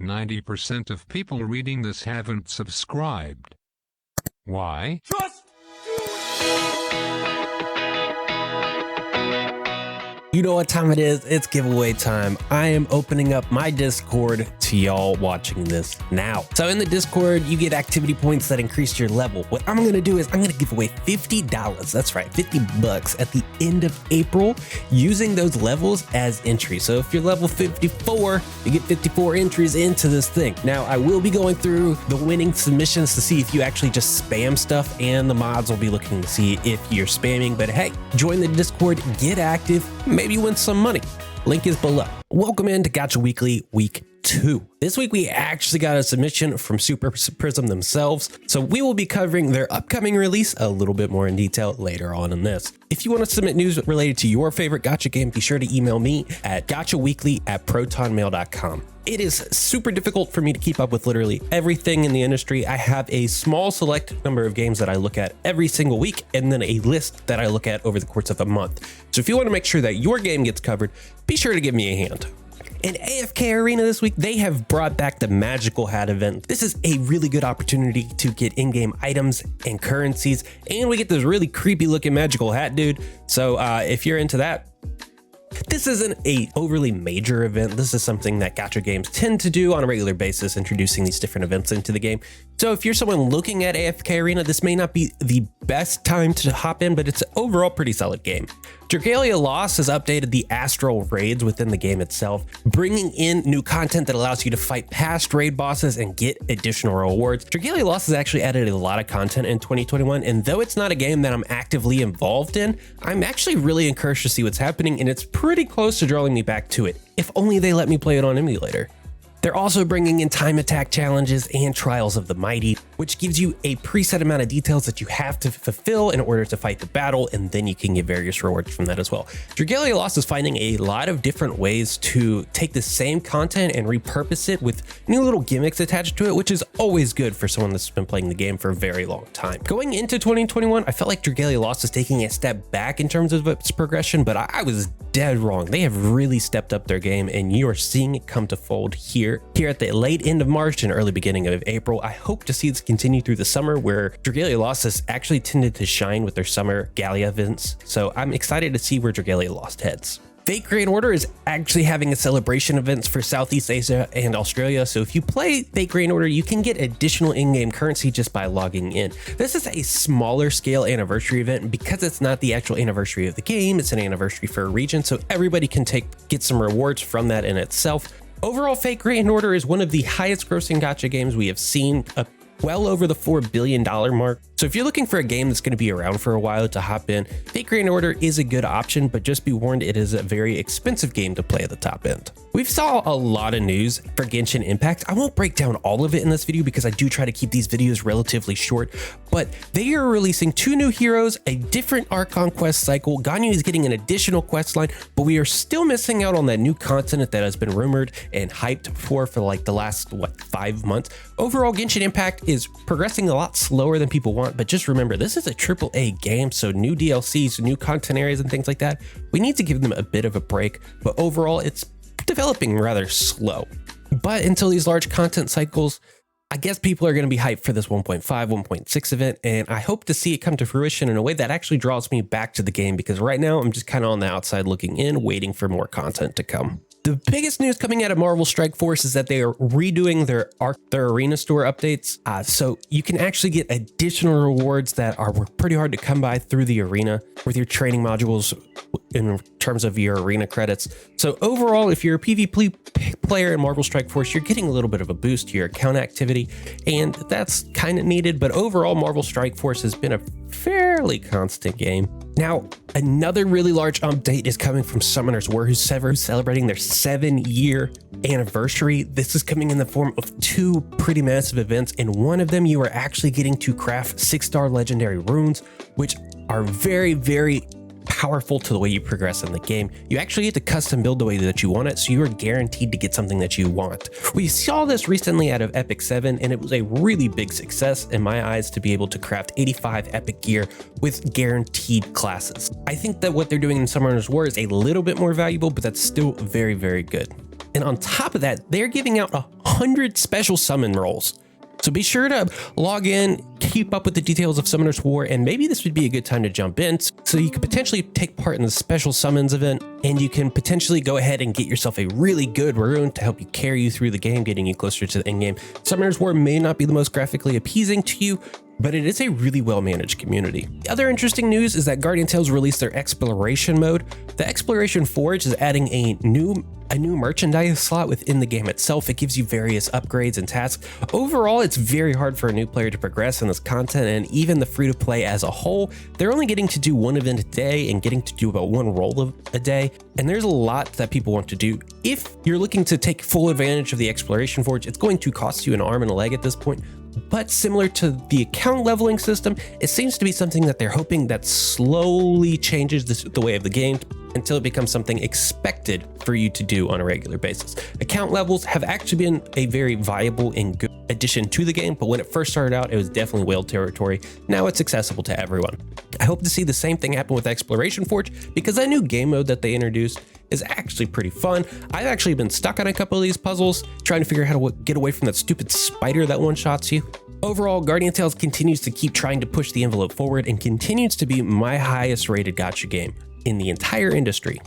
90% of people reading this haven't subscribed. Why? Just do it! You know what time it is? It's giveaway time. I am opening up my Discord to y'all watching this now. So in the Discord, you get activity points that increase your level. What I'm gonna do is I'm gonna give away $50. That's right, 50 bucks at the end of April using those levels as entries. So if you're level 54, you get 54 entries into this thing. Now I will be going through the winning submissions to see if you actually just spam stuff, and the mods will be looking to see if you're spamming. But hey, join the Discord, get active, maybe win some money. Link is below. Welcome into Gacha Weekly Week 2. This week we actually got a submission from Super Prism themselves, so we will be covering their upcoming release a little bit more in detail later on in this. If you want to submit news related to your favorite gacha game, be sure to email me at gachaweekly@protonmail.com. It is super difficult for me to keep up with literally everything in the industry. I have a small select number of games that I look at every single week, and then a list that I look at over the course of a month. So if you want to make sure that your game gets covered, be sure to give me a hand. In AFK Arena this week, they have brought back the Magical Hat event. This is a really good opportunity to get in-game items and currencies, and we get this really creepy looking magical hat, dude. So if you're into that, this isn't a overly major event. This is something that gacha games tend to do on a regular basis, introducing these different events into the game. So if you're someone looking at AFK Arena, this may not be the best time to hop in, but it's an overall pretty solid game. Dragalia Lost has updated the astral raids within the game itself, bringing in new content that allows you to fight past raid bosses and get additional rewards. Dragalia Lost has actually added a lot of content in 2021, and though it's not a game that I'm actively involved in, I'm actually really encouraged to see what's happening, and it's pretty close to drawing me back to it. If only they let me play it on emulator. They're also bringing in time attack challenges and trials of the mighty, which gives you a preset amount of details that you have to fulfill in order to fight the battle, and then you can get various rewards from that as well. Dragalia Lost is finding a lot of different ways to take the same content and repurpose it with new little gimmicks attached to it, which is always good for someone that's been playing the game for a very long time. Going into 2021, I felt like Dragalia Lost is taking a step back in terms of its progression, but I was dead wrong. They have really stepped up their game, and you are seeing it come to fold here at the late end of March and early beginning of April. I hope to see this continue through the summer, where Dragalia Lost has actually tended to shine with their summer Galia events. So I'm excited to see where Dragalia Lost heads. Fate Grand Order is actually having a celebration events for Southeast Asia and Australia. So if you play Fate Grand Order, you can get additional in-game currency just by logging in. This is a smaller scale anniversary event because it's not the actual anniversary of the game. It's an anniversary for a region, so everybody can get some rewards from that in itself. Overall, Fate Grand Order is one of the highest grossing gacha games we have seen, well over the $4 billion mark. So if you're looking for a game that's going to be around for a while to hop in, Fate Grand Order is a good option, but just be warned, it is a very expensive game to play at the top end. We've saw a lot of news for Genshin Impact. I won't break down all of it in this video because I do try to keep these videos relatively short, but they are releasing 2 new heroes, a different Archon quest cycle. Ganyu is getting an additional quest line, but we are still missing out on that new continent that has been rumored and hyped for like the last, 5 months. Overall, Genshin Impact is progressing a lot slower than people want, but just remember, this is a AAA game, so new DLCs, new content areas and things like that, we need to give them a bit of a break, but overall it's developing rather slow. But until these large content cycles, I guess people are going to be hyped for this 1.5, 1.6 event, and I hope to see it come to fruition in a way that actually draws me back to the game, because right now I'm just kind of on the outside looking in, waiting for more content to come. The biggest news coming out of Marvel Strike Force is that they are redoing their Arena store updates. So you can actually get additional rewards that are pretty hard to come by through the arena with your training modules in terms of your arena credits. So overall, if you're a PvP player in Marvel Strike Force, you're getting a little bit of a boost to your account activity, and that's kind of needed. But overall, Marvel Strike Force has been a fairly constant game. Now, another really large update is coming from Summoner's War, who's celebrating their 7-year anniversary. This is coming in the form of 2 pretty massive events. In one of them, you are actually getting to craft 6-star legendary runes, which are very, very powerful to the way you progress in the game. You actually get to custom build the way that you want it, so you are guaranteed to get something that you want. We saw this recently out of Epic 7, and it was a really big success in my eyes to be able to craft 85 epic gear with guaranteed classes. I think that what they're doing in Summoner's War is a little bit more valuable, but that's still very, very good. And on top of that, they're giving out 100 special summon rolls. So be sure to log in, keep up with the details of Summoner's War, and maybe this would be a good time to jump in so you could potentially take part in the special summons event, and you can potentially go ahead and get yourself a really good rune to help you carry you through the game, getting you closer to the end game. Summoner's War may not be the most graphically appeasing to you, but it is a really well-managed community. The other interesting news is that Guardian Tales released their exploration mode. The Exploration Forge is adding a new merchandise slot within the game itself. It gives you various upgrades and tasks. Overall, it's very hard for a new player to progress in this content, and even the free-to-play as a whole, they're only getting to do one event a day and getting to do about one role a day, and there's a lot that people want to do. If you're looking to take full advantage of the Exploration Forge, it's going to cost you an arm and a leg at this point. But similar to the account leveling system, it seems to be something that they're hoping that slowly changes the way of the game until it becomes something expected for you to do on a regular basis. Account levels have actually been a very viable and good addition to the game, but when it first started out, it was definitely whale territory. Now it's accessible to everyone. I hope to see the same thing happen with Exploration Forge, because that new game mode that they introduced is actually pretty fun. I've actually been stuck on a couple of these puzzles, trying to figure out how to get away from that stupid spider that one-shots you. Overall, Guardian Tales continues to keep trying to push the envelope forward and continues to be my highest rated gacha game in the entire industry.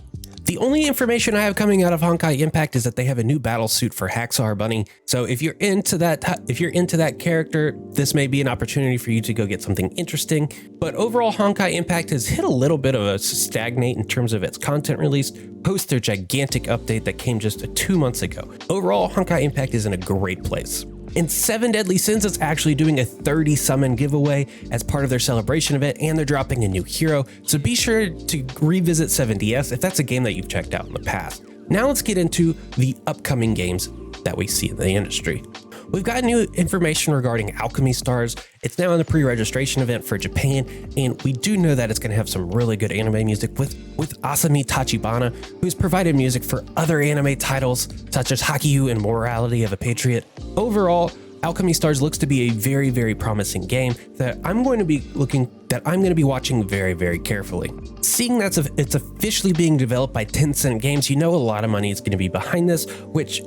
The only information I have coming out of Honkai Impact is that they have a new battle suit for Hacksaw Bunny. So if you're into that character, this may be an opportunity for you to go get something interesting. But overall, Honkai Impact has hit a little bit of a stagnate in terms of its content release post their gigantic update that came just 2 months ago. Overall, Honkai Impact is in a great place. And 7 Deadly Sins is actually doing a 30 summon giveaway as part of their celebration event, and they're dropping a new hero. So be sure to revisit 7DS if that's a game that you've checked out in the past. Now let's get into the upcoming games that we see in the industry. We've got new information regarding Alchemy Stars. It's now in the pre-registration event for Japan, and we do know that it's going to have some really good anime music with Asami Tachibana, who's provided music for other anime titles such as Haikyuu and Morality of a Patriot. Overall, Alchemy Stars looks to be a very, very promising game that I'm going to be watching very, very carefully. Seeing that it's officially being developed by Tencent Games, you know a lot of money is going to be behind this, which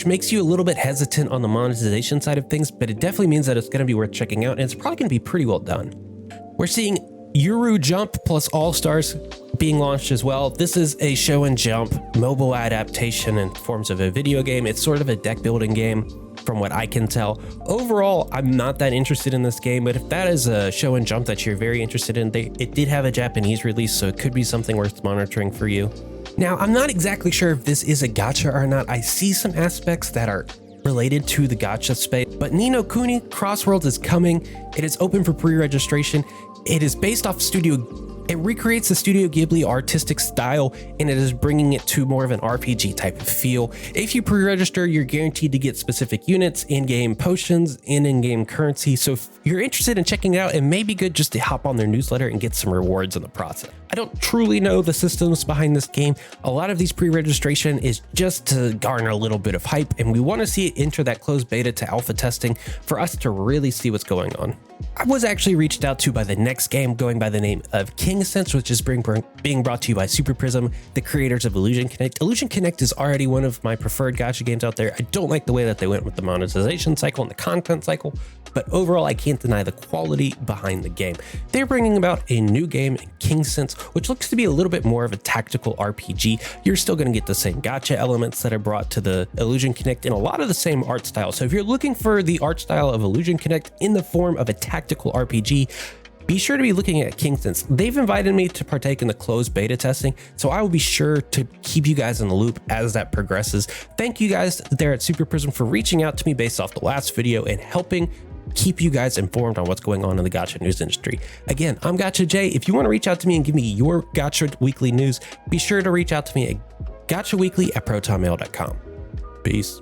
makes you a little bit hesitant on the monetization side of things, but it definitely means that it's going to be worth checking out, and it's probably going to be pretty well done. We're seeing Yuru Jump plus All Stars being launched as well. This is a show and jump mobile adaptation in forms of a video game. It's sort of a deck building game from what I can tell. Overall, I'm not that interested in this game, but if that is a show and jump that you're very interested in, it did have a Japanese release, so it could be something worth monitoring for you. Now, I'm not exactly sure if this is a gacha or not. I see some aspects that are related to the gacha space, but Ni no Kuni Crossworlds is coming. It is open for pre-registration. It is based off it recreates the Studio Ghibli artistic style, and it is bringing it to more of an RPG type of feel. If you pre-register, you're guaranteed to get specific units, in-game potions, and in-game currency. So if you're interested in checking it out, it may be good just to hop on their newsletter and get some rewards in the process. I don't truly know the systems behind this game. A lot of these pre-registration is just to garner a little bit of hype, and we want to see it enter that closed beta to alpha testing for us to really see what's going on. I was actually reached out to by the next game going by the name of Kingsense, which is being brought to you by Super Prism, the creators of Illusion Connect. Illusion Connect is already one of my preferred gacha games out there. I don't like the way that they went with the monetization cycle and the content cycle, but overall I can't deny the quality behind the game. They're bringing about a new game in Kingsense, which looks to be a little bit more of a tactical RPG. You're still going to get the same gacha elements that are brought to the Illusion Connect and a lot of the same art style. So if you're looking for the art style of Illusion Connect in the form of a tactical RPG, be sure to be looking at Kingsense. They've invited me to partake in the closed beta testing, so I will be sure to keep you guys in the loop as that progresses. Thank you guys there at Super Prism for reaching out to me based off the last video and helping keep you guys informed on what's going on in the gacha news industry. Again, I'm Gacha J. If you want to reach out to me and give me your Gacha Weekly news, be sure to reach out to me at gachaweekly@protonmail.com. Peace.